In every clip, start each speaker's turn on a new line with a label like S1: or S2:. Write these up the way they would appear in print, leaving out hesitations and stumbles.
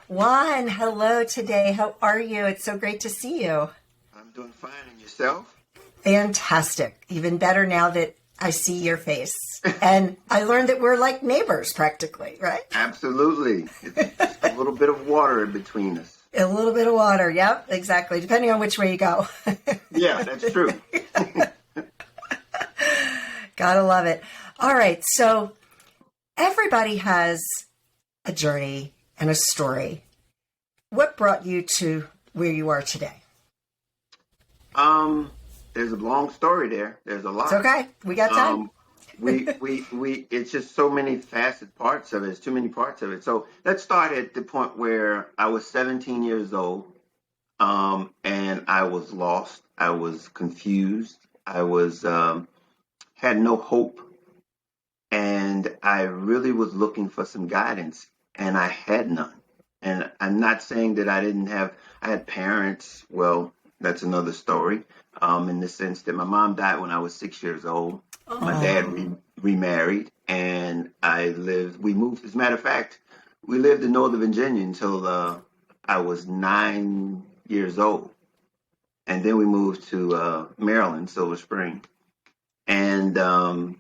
S1: Juan, hello today. How are you? It's so great to see you.
S2: I'm doing fine, and yourself?
S1: Fantastic. Even better now that I see your face. And I learned that we're like neighbors practically, right?
S2: Absolutely. It's just a little bit of water in between us.
S1: A little bit of water. Yep, exactly. Depending on which way you go.
S2: Yeah, that's true.
S1: Gotta love it. All right. So everybody has a journey and a story. What brought you to where you are today?
S2: Um, there's a long story there. There's a
S1: It's
S2: lot.
S1: okay. We got time.
S2: It's just so many facet parts of it. It's too many parts of it. So let's start at the point where I was 17 years old, and I was lost. I was confused. Had no hope, and I really was looking for some guidance, and I had none. And I'm not saying that I had parents. Well, that's another story. In the sense that my mom died when I was 6 years old. My dad
S1: Oh,
S2: remarried, and we moved. As a matter of fact, we lived in Northern Virginia until I was 9 years old. And then we moved to Maryland, Silver Spring. And my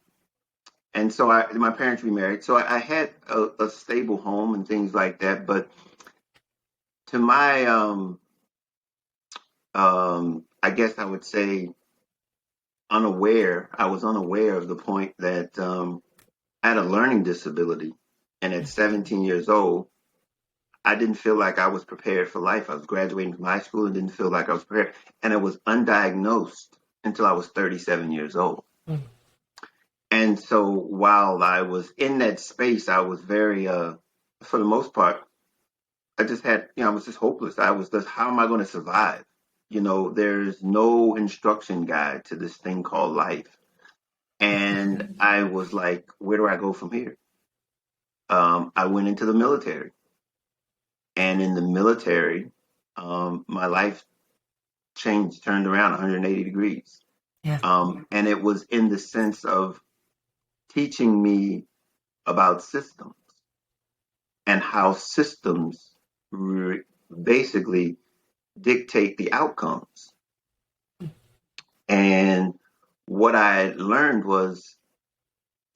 S2: parents remarried. So I had a stable home and things like that. But to my, I guess I would say I was unaware of the point that I had a learning disability. And at 17 years old, I didn't feel like I was prepared for life. I was graduating from high school and didn't feel like I was prepared. And I was undiagnosed until I was 37 years old. And so while I was in that space, I was very, for the most part, I just had, I was just hopeless. I was just, how am I going to survive? There's no instruction guide to this thing called life. And I was like, where do I go from here? I went into the military. And in the military, my life turned around 180 degrees.
S1: yeah.
S2: And it was in the sense of teaching me about systems and how systems basically dictate the outcomes. And what I learned was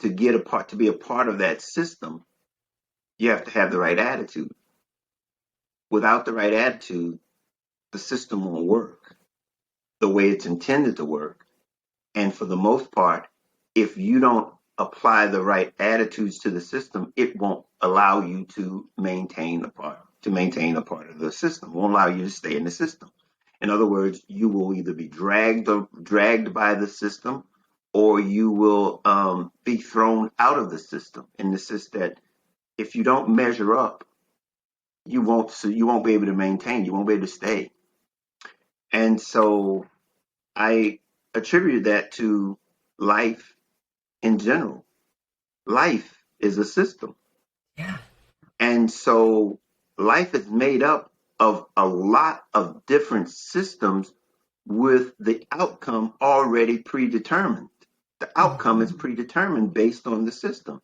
S2: to be a part of that system, you have to have the right attitude. Without the right attitude, the system won't work the way it's intended to work. And for the most part, if you don't apply the right attitudes to the system, it won't allow you to maintain a part of the system. It won't allow you to stay in the system. In other words, you will either be dragged by the system, or you will be thrown out of the system. In the sense that if you don't measure up, you won't be able to maintain. You won't be able to stay. And so I attributed that to life in general. Life is a system.
S1: Yeah.
S2: And so life is made up of a lot of different systems with the outcome already predetermined. The outcome is predetermined based on the system.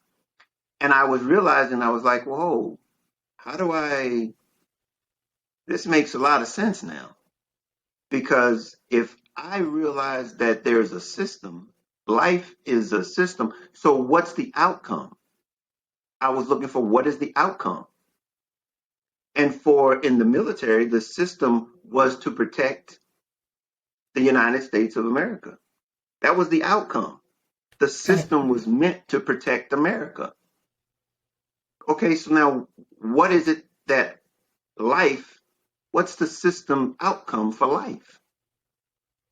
S2: And I was realizing, I was like, whoa, how do I, this makes a lot of sense now. Because if I realize that there's a system, life is a system. So what's the outcome? I was looking for what is the outcome. And in the military, the system was to protect the United States of America. That was the outcome. The
S1: Right.
S2: system was meant to protect America. Okay, so now what is it that what's the system outcome for life?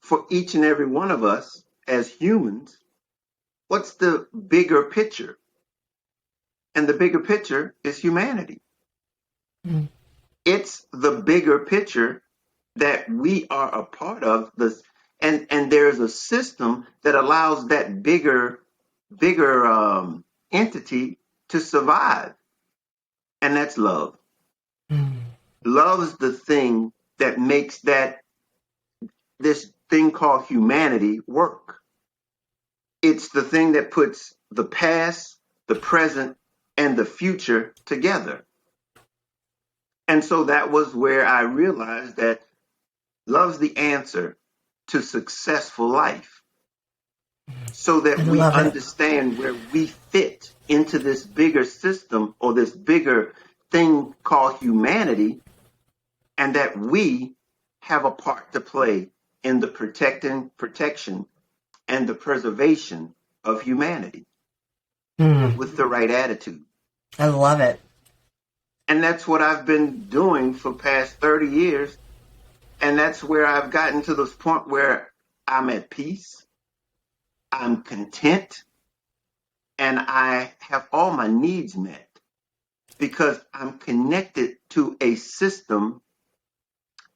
S2: For each and every one of us as humans, what's the bigger picture? And the bigger picture is humanity.
S1: Mm.
S2: It's the bigger picture that we are a part of this, and there's a system that allows that bigger entity to survive, and that's love.
S1: Mm.
S2: Love is the thing that makes this thing called humanity work. It's the thing that puts the past, the present, and the future together. And so that was where I realized that love's the answer to successful life, so
S1: I
S2: that we
S1: love it.
S2: understand where we fit into this bigger system or this bigger thing called humanity, and that we have a part to play in the protection and the preservation of humanity
S1: Mm,
S2: with the right attitude.
S1: I love it.
S2: And that's what I've been doing for past 30 years. And that's where I've gotten to this point where I'm at peace, I'm content, and I have all my needs met because I'm connected to a system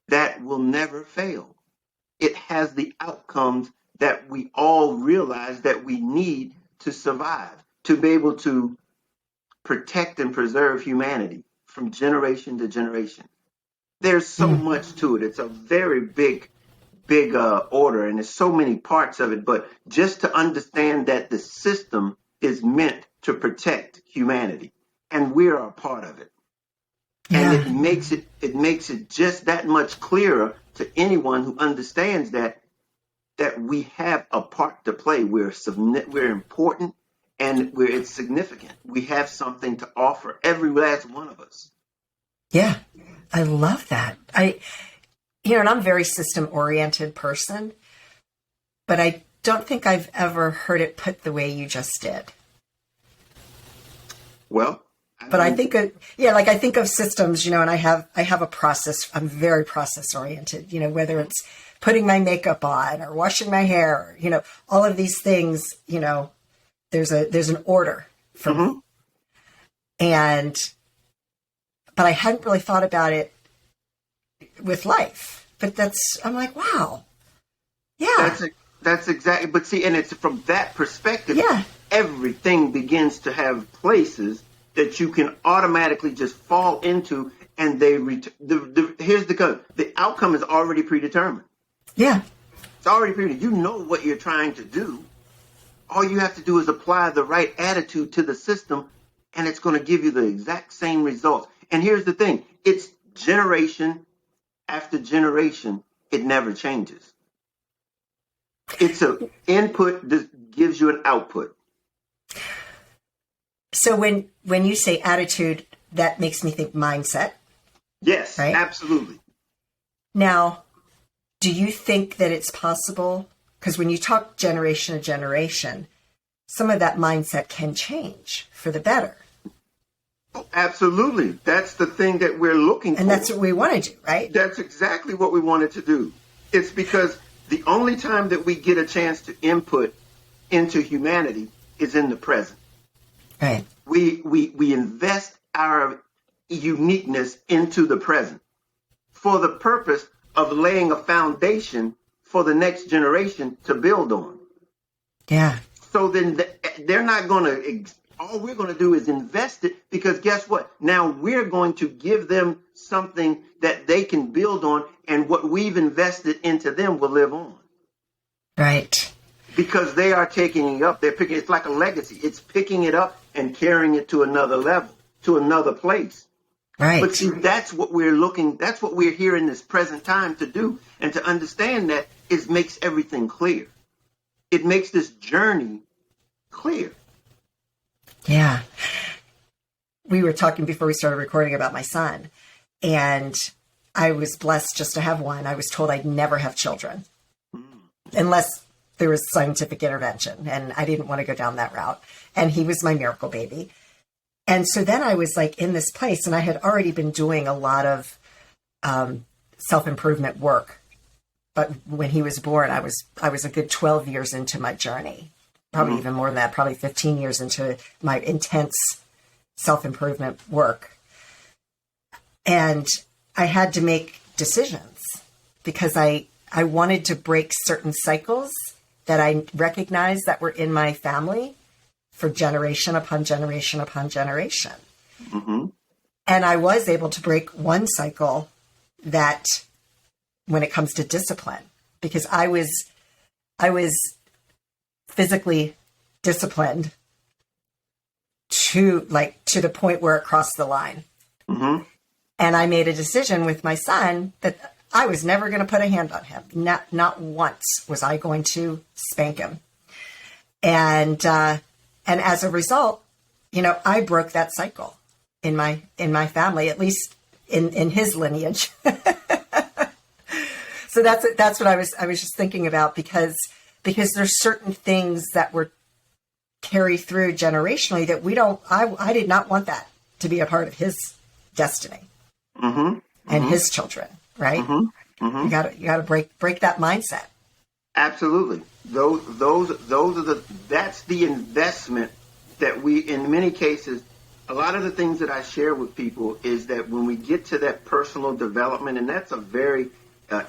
S2: that will never fail. It has the outcomes that we all realize that we need to survive, to be able to protect and preserve humanity from generation to generation. There's so
S1: Mm,
S2: much to it. It's a very big order, and there's so many parts of it. But just to understand that the system is meant to protect humanity, and we're a part of it, and
S1: yeah.
S2: it makes it just that much clearer to anyone who understands that we have a part to play. We're important, and it's significant. We have something to offer, every last one of us.
S1: Yeah. I love that. And I'm a very system oriented person, but I don't think I've ever heard it put the way you just did.
S2: Well,
S1: But I think, like I think of systems, and I have a process. I'm very process oriented, whether it's putting my makeup on or washing my hair, all of these things, there's an order for me.
S2: mm-hmm.
S1: But I hadn't really thought about it with life. But I'm like, wow. Yeah.
S2: That's exactly. But see, and it's from that perspective,
S1: Yeah.
S2: everything begins to have places that you can automatically just fall into, and here's the outcome is already predetermined.
S1: Yeah.
S2: It's already predetermined. You know what you're trying to do. All you have to do is apply the right attitude to the system, and it's going to give you the exact same results. And here's the thing: it's generation after generation. It never changes. It's an input that gives you an output.
S1: So when you say attitude, that makes me think mindset,
S2: Yes,
S1: right?
S2: absolutely.
S1: Now, do you think that it's possible? Because when you talk generation to generation, some of that mindset can change for the better.
S2: Oh, absolutely. That's the thing that we're looking for.
S1: And that's what we want to do, right?
S2: That's exactly what we wanted to do. It's because the only time that we get a chance to input into humanity is in the present.
S1: Right.
S2: We invest our uniqueness into the present for the purpose of laying a foundation for the next generation to build on.
S1: Yeah.
S2: So then they're not going to, all we're going to do is invest it, because guess what? Now we're going to give them something that they can build on, and what we've invested into them will live on.
S1: Right.
S2: Because they are taking it up. It's like a legacy. It's picking it up and carrying it to another level, to another place.
S1: Right.
S2: But see, that's what we're here in this present time to do. And to understand that makes everything clear. It makes this journey clear.
S1: Yeah. We were talking before we started recording about my son, and I was blessed just to have one. I was told I'd never have children unless there was scientific intervention, and I didn't want to go down that route. And he was my miracle baby. And so then I was like in this place, and I had already been doing a lot of self-improvement work. But when he was born, I was a good 12 years into my journey, probably even more than that, probably 15 years into my intense self-improvement work. And I had to make decisions because I wanted to break certain cycles that I recognized that were in my family for generation upon generation upon generation.
S2: Mm-hmm.
S1: And I was able to break one cycle that when it comes to discipline, because I was physically disciplined to the point where it crossed the line.
S2: Mm-hmm.
S1: And I made a decision with my son that I was never going to put a hand on him. Not once was I going to spank him. And as a result, I broke that cycle in my family, at least in his lineage. So that's what I was just thinking about, because there's certain things that were carried through generationally that I did not want that to be a part of his destiny and his children, right? You gotta break that mindset.
S2: Absolutely. That's the investment that we, in many cases, a lot of the things that I share with people is that when we get to that personal development, and that's a very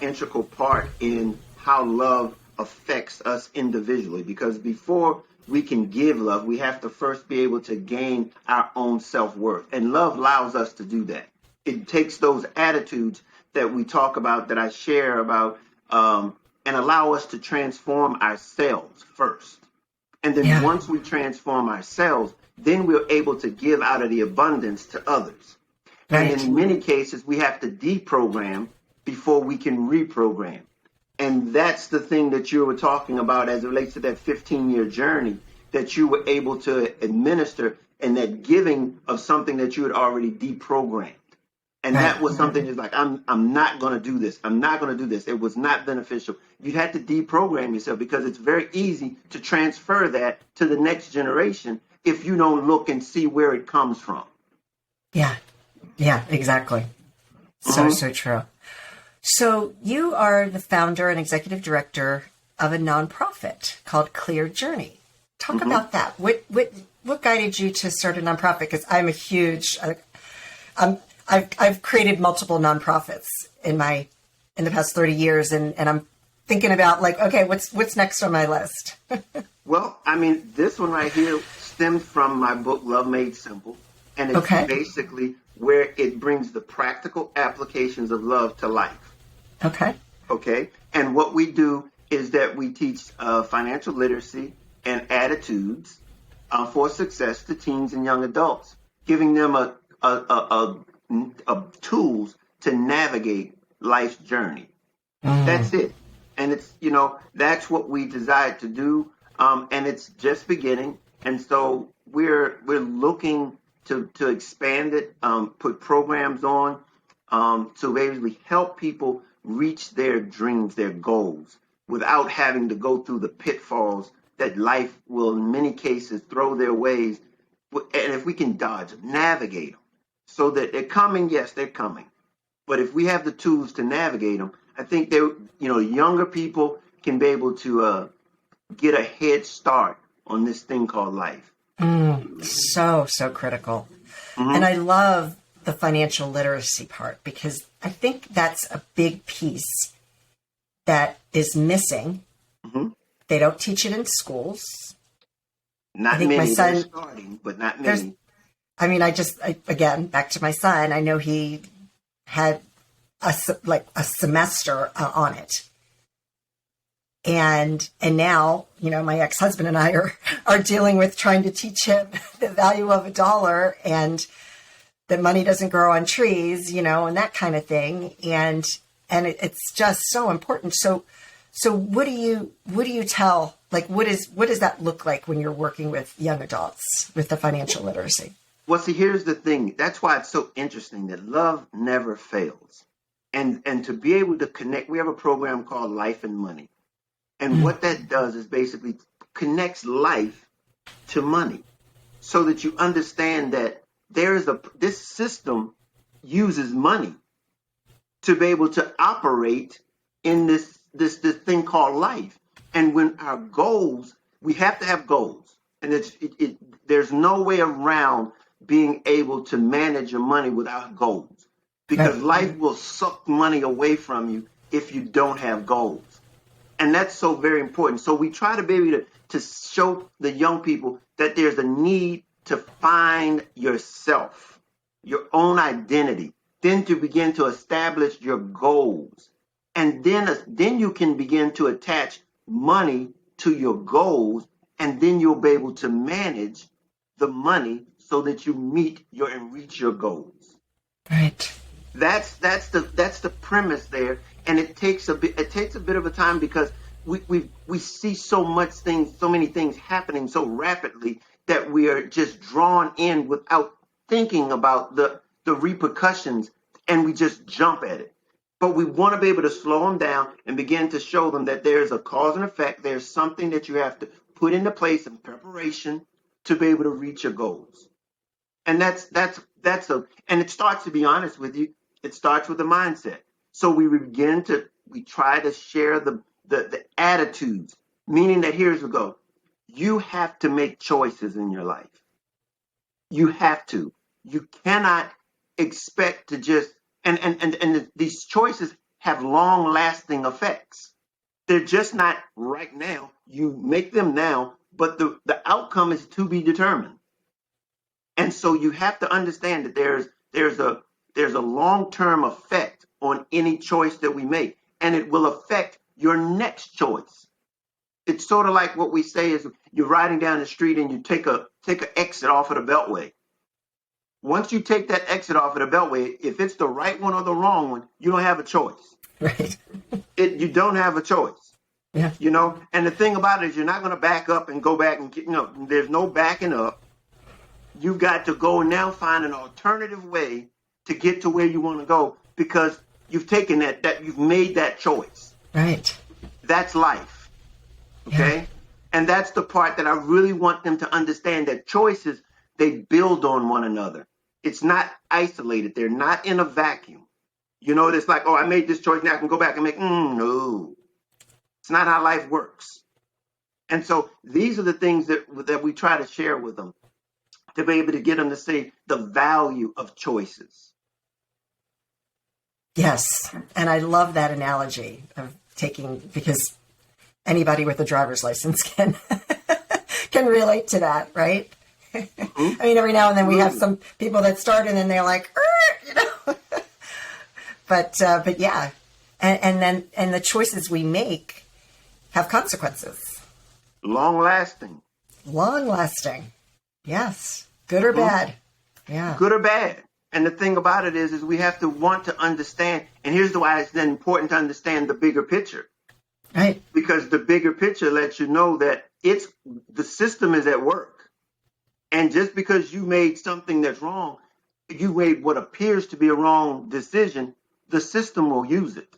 S2: integral part in how love affects us individually, because before we can give love, we have to first be able to gain our own self-worth. And love allows us to do that. It takes those attitudes that we talk about, that I share about, and allow us to transform ourselves first. And then once we transform ourselves, then we're able to give out of the abundance to others. Right. And in many cases, we have to deprogram before we can reprogram. And that's the thing that you were talking about as it relates to that 15-year journey that you were able to administer, and that giving of something that you had already deprogrammed. And that was something that's like, I'm not going to do this. I'm not going to do this. It was not beneficial. You had to deprogram yourself, because it's very easy to transfer that to the next generation if you don't look and see where it comes from.
S1: Yeah, exactly. So true. So you are the founder and executive director of a nonprofit called Clear Journey. Talk about that. What guided you to start a nonprofit? Because I'm a huge, I've created multiple nonprofits in the past 30 years, and I'm thinking about okay, what's next on my list?
S2: Well, I mean, this one right here stemmed from my book, Love Made Simple. And it's basically where it brings the practical applications of love to life. Okay. And what we do is that we teach financial literacy and attitudes for success to teens and young adults, giving them a tools to navigate life's journey. That's it. And it's, that's what we decided to do. And it's just beginning. And so we're looking to expand it, put programs on, to basically help people reach their dreams, their goals, without having to go through the pitfalls that life will, in many cases, throw their ways. And if we can dodge them, navigate them, so that they're coming, yes, they're coming. But if we have the tools to navigate them, I think younger people can be able to get a head start on this thing called life.
S1: So critical. And I love the financial literacy part, because I think that's a big piece that is missing. They don't teach it in schools.
S2: Not many. My son, they're starting, but not many.
S1: I mean, again, back to my son, I know he had a semester on it. And now, my ex-husband and I are dealing with trying to teach him the value of $1 and that money doesn't grow on trees, and that kind of thing. And it's just so important. So what do you tell, what does that look like when you're working with young adults with the financial literacy?
S2: Well, see, here's the thing. That's why it's so interesting that love never fails. And to be able to connect, we have a program called Life and Money. And what that does is basically connects life to money, so that you understand that this system uses money to be able to operate in this thing called life. And when our goals, we have to have goals, and there's no way around being able to manage your money without goals, because life will suck money away from you if you don't have goals. And that's so very important. So we try to be able to show the young people that there's a need to find yourself, your own identity, then to begin to establish your goals. And then you can begin to attach money to your goals, and then you'll be able to manage the money so that you meet and reach your goals.
S1: Right.
S2: That's the premise there, and it takes a bit of a time because we see so many things happening so rapidly that we are just drawn in without thinking about the repercussions, and we just jump at it. But we want to be able to slow them down and begin to show them that there's a cause and effect. There's something that you have to put into place in preparation to be able to reach your goals. And and it starts, to be honest with you, it starts with the mindset. So we try to share the attitudes, meaning that here's the go. You have to make choices in your life. You have to. You cannot expect to just and these choices have long lasting effects. They're just not right now. You make them now, but the outcome is to be determined. And so you have to understand that there's a long-term effect on any choice that we make, and it will affect your next choice. It's sort of like what we say is you're riding down the street and you take a exit off of the beltway. Once you take that exit off of the beltway, if it's the right one or the wrong one, you don't have a choice.
S1: Right.
S2: You don't have a choice.
S1: Yeah.
S2: And the thing about it is you're not going to back up and go back and there's no backing up. You've got to go now find an alternative way to get to where you want to go because you've taken that you've made that choice.
S1: Right.
S2: That's life. Okay? Yeah. And that's the part that I really want them to understand, that choices, they build on one another. It's not isolated. They're not in a vacuum. It's like, oh, I made this choice, now I can go back and make, no. It's not how life works. And so these are the things that we try to share with them, to be able to get them to see the value of choices.
S1: Yes. And I love that analogy of because anybody with a driver's license can relate to that, right? Mm-hmm. I mean, every now and then we have some people that start and then they're like, but yeah. And the choices we make have consequences.
S2: Long lasting.
S1: Yes. Good or bad. Yeah.
S2: Good or bad. And the thing about it is we have to want to understand. And here's why it's then important to understand the bigger picture.
S1: Right.
S2: Because the bigger picture lets you know that the system is at work. And just because you made something that's wrong, you made what appears to be a wrong decision, the system will use it.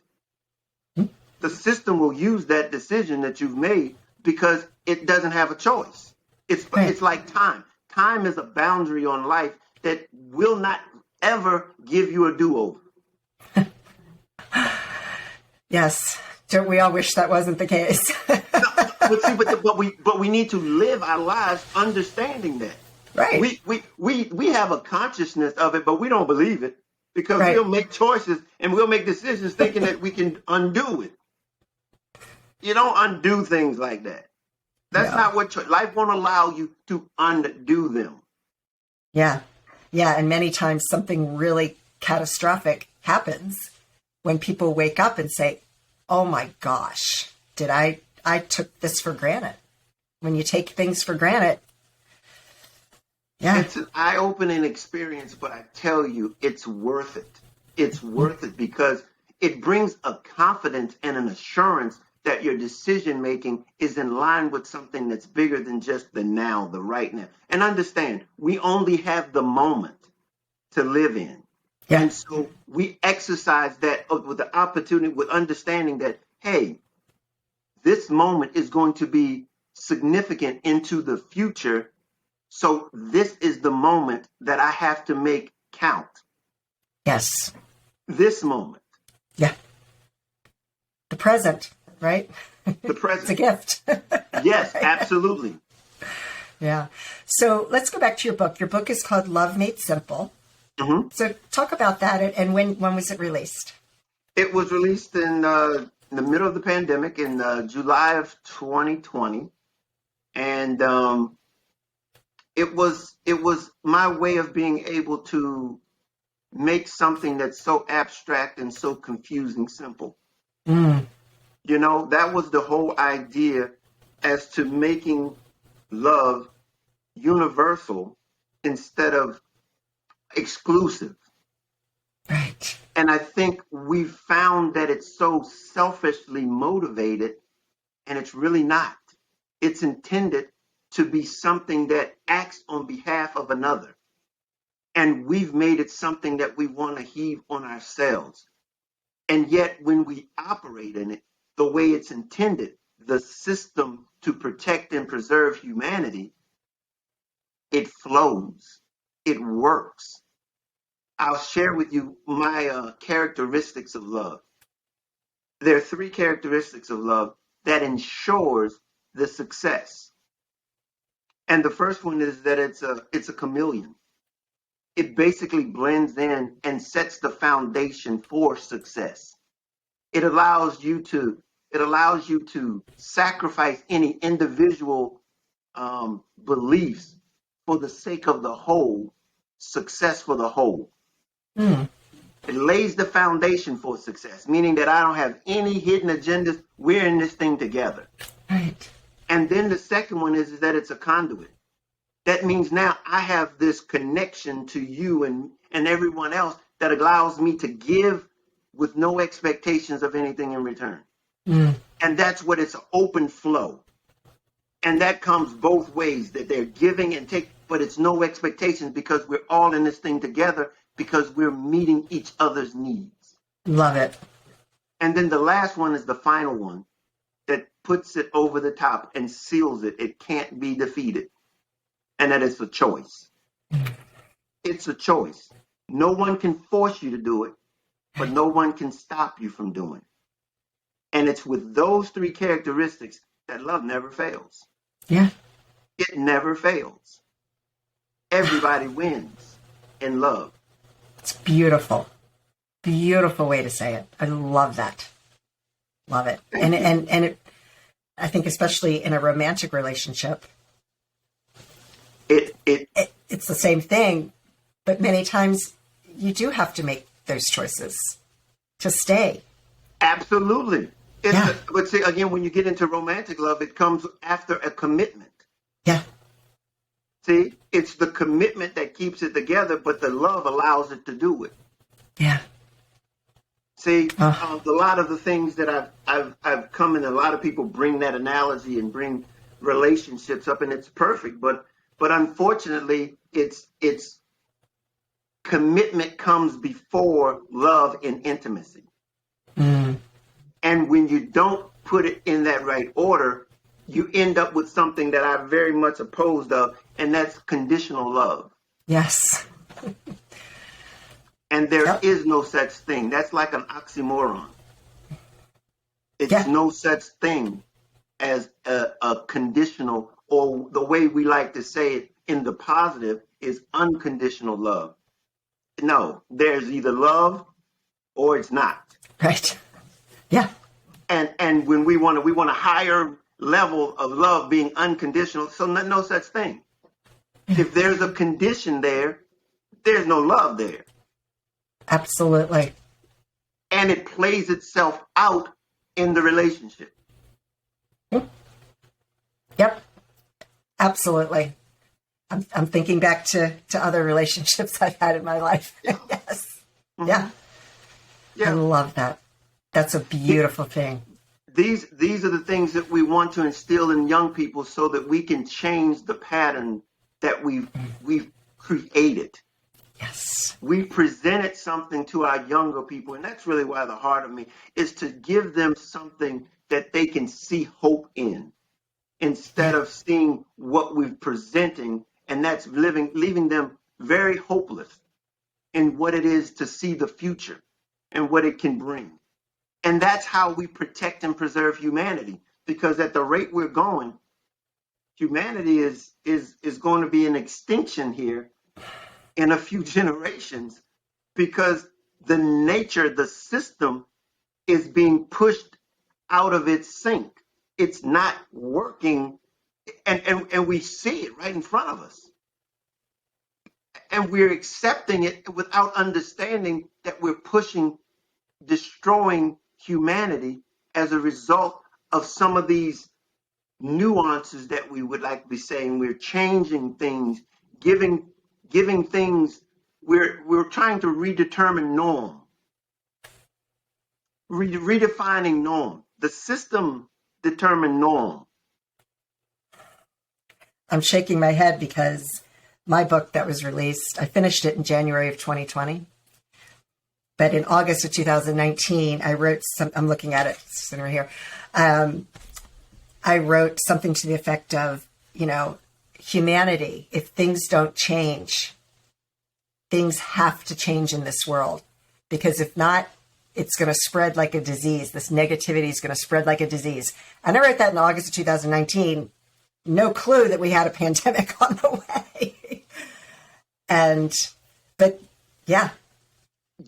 S2: Mm-hmm. The system will use that decision that you've made because it doesn't have a choice. It's like time. Time is a boundary on life that will not ever give you a do-over.
S1: Yes. Don't we all wish that wasn't the case?
S2: but we need to live our lives understanding that.
S1: Right.
S2: We have a consciousness of it, but we don't believe it because we'll make choices and we'll make decisions thinking that we can undo it. You don't undo things like that. That's not what life won't allow you to undo them.
S1: Yeah. Yeah. And many times something really catastrophic happens when people wake up and say, oh my gosh, I took this for granted. When you take things for granted. Yeah.
S2: It's an eye-opening experience, but I tell you, it's worth it. It's worth it because it brings a confidence and an assurance that your decision-making is in line with something that's bigger than just the now, the right now. And understand, we only have the moment to live in. Yeah. And so we exercise that with the opportunity, with understanding that, hey, this moment is going to be significant into the future. So this is the moment that I have to make count.
S1: Yes.
S2: This moment.
S1: Yeah. The present, right?
S2: The present.
S1: It's a gift.
S2: Yes, absolutely.
S1: Yeah. So let's go back to your book. Your book is called Love Made Simple. Mm-hmm. So talk about that, and when was it released?
S2: It was released in the middle of the pandemic in July of 2020, and it was my way of being able to make something that's so abstract and so confusing simple. Mm. That was the whole idea as to making love universal instead of exclusive.
S1: Right.
S2: And I think we've found that it's so selfishly motivated, and it's really not. It's intended to be something that acts on behalf of another. And we've made it something that we want to heave on ourselves. And yet, when we operate in it the way it's intended, the system to protect and preserve humanity, it flows, it works. I'll share with you my characteristics of love. There are three characteristics of love that ensures the success. And the first one is that it's a chameleon. It basically blends in and sets the foundation for success. It allows you to sacrifice any individual beliefs for the sake of the whole, success for the whole.
S1: Mm.
S2: It lays the foundation for success, meaning that I don't have any hidden agendas. We're in this thing together.
S1: Right.
S2: And then the second one is that it's a conduit. That means now I have this connection to you and everyone else that allows me to give with no expectations of anything in return.
S1: Mm.
S2: And that's what it's an open flow. And that comes both ways, that they're giving and take, but it's no expectations because we're all in this thing together because we're meeting each other's needs.
S1: Love it.
S2: And then the last one is the final one that puts it over the top and seals it. It can't be defeated. And that is a choice. It's a choice. No one can force you to do it, but no one can stop you from doing it. And it's with those three characteristics that love never fails.
S1: Yeah.
S2: It never fails. Everybody wins in love.
S1: It's beautiful. Beautiful way to say it. I love that. Love it. And it, I think especially in a romantic relationship, it's the same thing, but many times you do have to make those choices to stay.
S2: Absolutely. But see, again, when you get into romantic love, it comes after a commitment.
S1: Yeah.
S2: See, it's the commitment that keeps it together, but the love allows it to do it.
S1: Yeah.
S2: See, a lot of the things that I've come in, a lot of people bring that analogy and bring relationships up, and it's perfect. But unfortunately, it's commitment comes before love and intimacy.
S1: Mm.
S2: And when you don't put it in that right order, you end up with something that I'm very much opposed of, and that's conditional love.
S1: Yes.
S2: And there is no such thing. That's like an oxymoron. It's no such thing as a conditional, or the way we like to say it in the positive is unconditional love. No, there's either love or it's not.
S1: Right. Yeah.
S2: And when we want a higher level of love being unconditional, so no such thing. If there's a condition there, there's no love there.
S1: Absolutely.
S2: And it plays itself out in the relationship.
S1: Yep. Absolutely. I'm thinking back to other relationships I've had in my life. Yes. Mm-hmm. Yeah. I love that. That's a beautiful thing.
S2: These are the things that we want to instill in young people so that we can change the pattern that we've created.
S1: Yes.
S2: We presented something to our younger people, and that's really why the heart of me is to give them something that they can see hope in, instead of seeing what we're presenting, and that's leaving them very hopeless in what it is to see the future and what it can bring. And that's how we protect and preserve humanity, because at the rate we're going, humanity is going to be in extinction here in a few generations, because the system is being pushed out of its sync. It's not working, and we see it right in front of us. And we're accepting it without understanding that we're destroying humanity as a result of some of these nuances that we would like to be saying. We're changing things, giving things, we're trying to redetermine norm. redefining norm. The system determined norm.
S1: I'm shaking my head because my book that was released, I finished it in January of 2020. But in August of 2019, I wrote I'm looking at it sitting right here. I wrote something to the effect of, humanity, if things don't change, things have to change in this world. Because if not, it's going to spread like a disease. This negativity is going to spread like a disease. And I wrote that in August of 2019. No clue that we had a pandemic on the way. But yeah.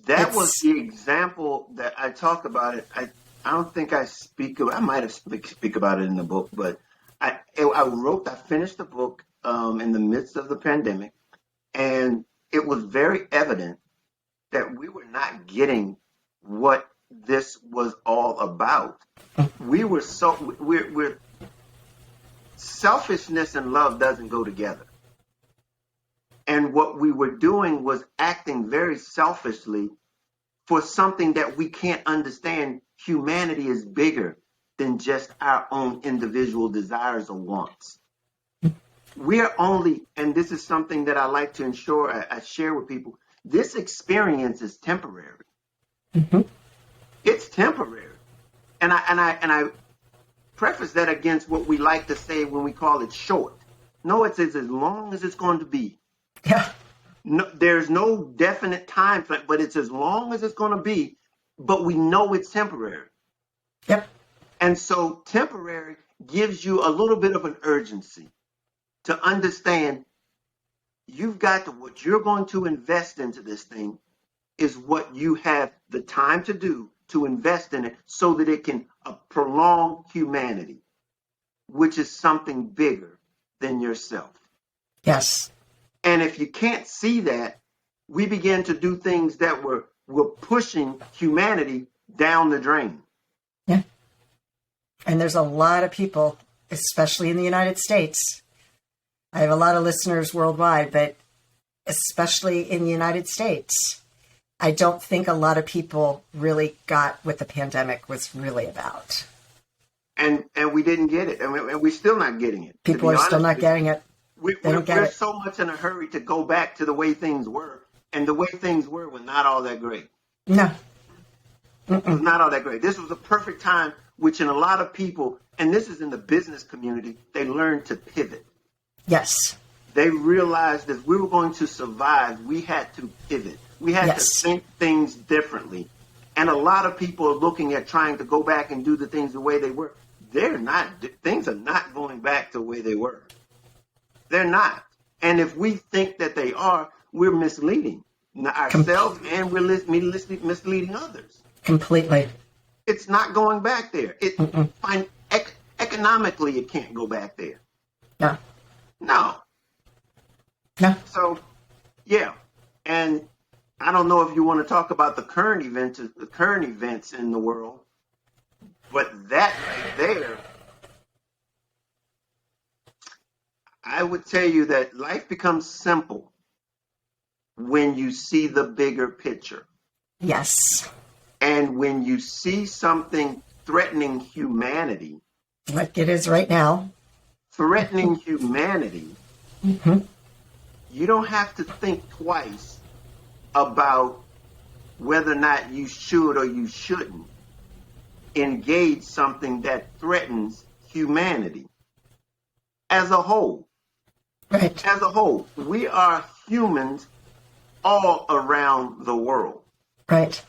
S2: That was the example that I talk about it. I don't think I might have speak about it in the book, but I finished the book in the midst of the pandemic, and it was very evident that we were not getting what this was all about. We're selfishness and love doesn't go together. And what we were doing was acting very selfishly for something that we can't understand. Humanity is bigger than just our own individual desires or wants. And this is something that I like to ensure I share with people, this experience is temporary.
S1: Mm-hmm.
S2: It's temporary. And I preface that against what we like to say when we call it short. No, it's as long as it's going to be.
S1: Yeah.
S2: No, there's no definite time frame, but it's as long as it's going to be, but we know it's temporary.
S1: Yep.
S2: And so temporary gives you a little bit of an urgency to understand what you're going to invest into this thing is what you have the time to do to invest in it so that it can prolong humanity, which is something bigger than yourself.
S1: Yes.
S2: And if you can't see that, we begin to do things that were pushing humanity down the drain.
S1: Yeah. And there's a lot of people, especially in the United States. I have a lot of listeners worldwide, but especially in the United States, I don't think a lot of people really got what the pandemic was really about.
S2: And we didn't get it. And we're still not getting it.
S1: People are still not getting it.
S2: We're so much in a hurry to go back to the way things were. And the way things were not all that great.
S1: No.
S2: It was not all that great. This was a perfect time, which in a lot of people, and this is in the business community, they learned to pivot.
S1: Yes.
S2: They realized that we were going to survive. We had to pivot. We had to think things differently. And a lot of people are looking at trying to go back and do the things the way they were. Things are not going back to the way they were. They're not. And if we think that they are, we're misleading ourselves and we're misleading others.
S1: Completely.
S2: It's not going back there. Economically, it can't go back there. No. So, yeah. And I don't know if you want to talk about the current events in the world, but that right there, I would tell you that life becomes simple when you see the bigger picture.
S1: Yes.
S2: And when you see something threatening humanity,
S1: like it is right now,
S2: you don't have to think twice about whether or not you should or you shouldn't engage something that threatens humanity as a whole.
S1: Right.
S2: As a whole, we are humans all around the world.
S1: Right.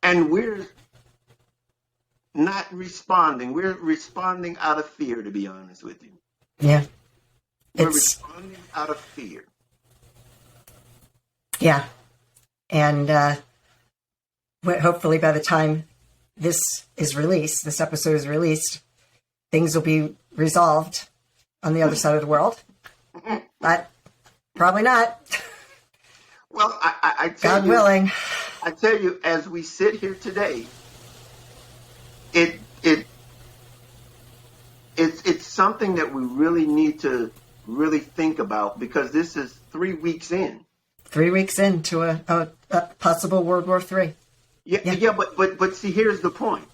S2: And we're not responding. We're responding out of fear, to be honest with you.
S1: Yeah.
S2: We're responding out of fear.
S1: Yeah. And hopefully by the time this episode is released, things will be resolved on the other side of the world. But probably not.
S2: Well, I tell
S1: God willing.
S2: I tell you, as we sit here today, it's something that we really need to really think about, because this is 3 weeks in.
S1: 3 weeks into a possible World War III.
S2: Yeah,
S1: Yeah.
S2: yeah, but see, here's the point.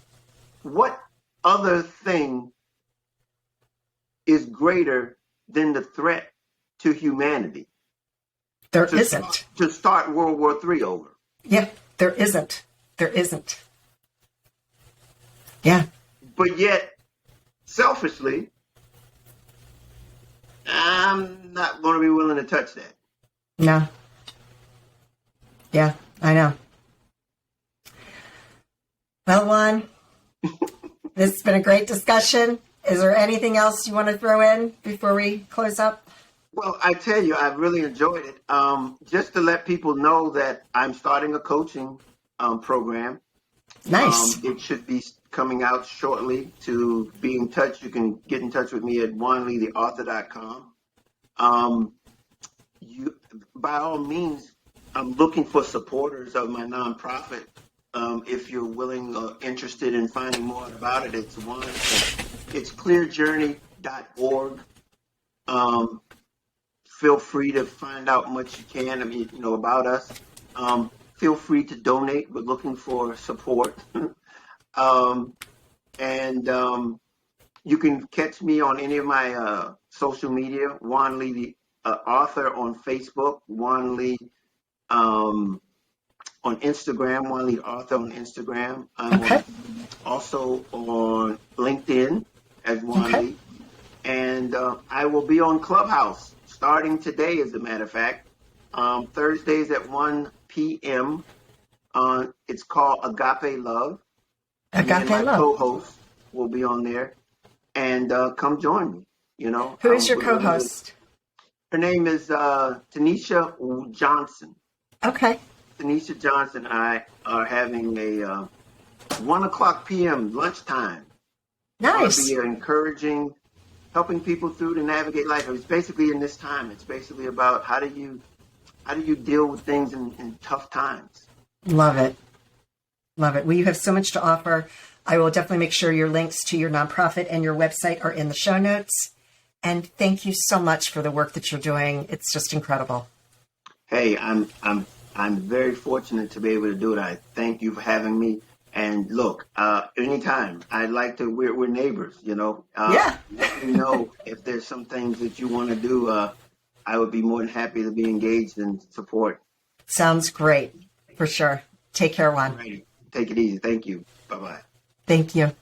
S2: What other thing is greater than the threat to humanity
S1: There isn't.
S2: to start World War III over?
S1: Yeah, there isn't. There isn't. Yeah.
S2: But yet, selfishly, I'm not going to be willing to touch that.
S1: No. Yeah, I know. Well, Juan, this has been a great discussion. Is there anything else you want to throw in before we close up?
S2: Well, I tell you, I've really enjoyed it. Just to let people know that I'm starting a coaching program.
S1: Nice.
S2: It should be coming out shortly. To be in touch, you can get in touch with me at juanleetheauthor.com. You, by all means, I'm looking for supporters of my nonprofit. If you're willing or interested in finding more about it, it's clearjourney.org. Feel free to find out much you can. I mean, about us. Feel free to donate. We're looking for support. And you can catch me on any of my social media. Juan Lee, the author, on Facebook. Juan Lee on Instagram. Juan Lee, author, on Instagram. I'm
S1: Okay.
S2: also on LinkedIn as Juan
S1: Okay.
S2: Lee. And I will be on Clubhouse starting today, as a matter of fact. Thursdays at 1 p.m. It's called Agape Love. And
S1: Agape
S2: my
S1: Love.
S2: co-host will be on there. And come join me.
S1: Who is your co-host?
S2: Her name is Tanisha Johnson.
S1: Okay.
S2: Tanisha Johnson and I are having a 1 o'clock p.m. lunchtime.
S1: Nice.
S2: I'll be encouraging, helping people through to navigate life. It's basically in this time. It's basically about how do you deal with things in tough times.
S1: Love it. Love it. Well, you have so much to offer. I will definitely make sure your links to your nonprofit and your website are in the show notes. And thank you so much for the work that you're doing. It's just incredible.
S2: Hey, I'm very fortunate to be able to do it. I thank you for having me. And look, anytime I'd like to, we're neighbors,
S1: Yeah.
S2: Let me know if there's some things that you want to do. I would be more than happy to be engaged and support.
S1: Sounds great. For sure. Take care, Juan.
S2: Alrighty. Take it easy. Thank you. Bye-bye.
S1: Thank you.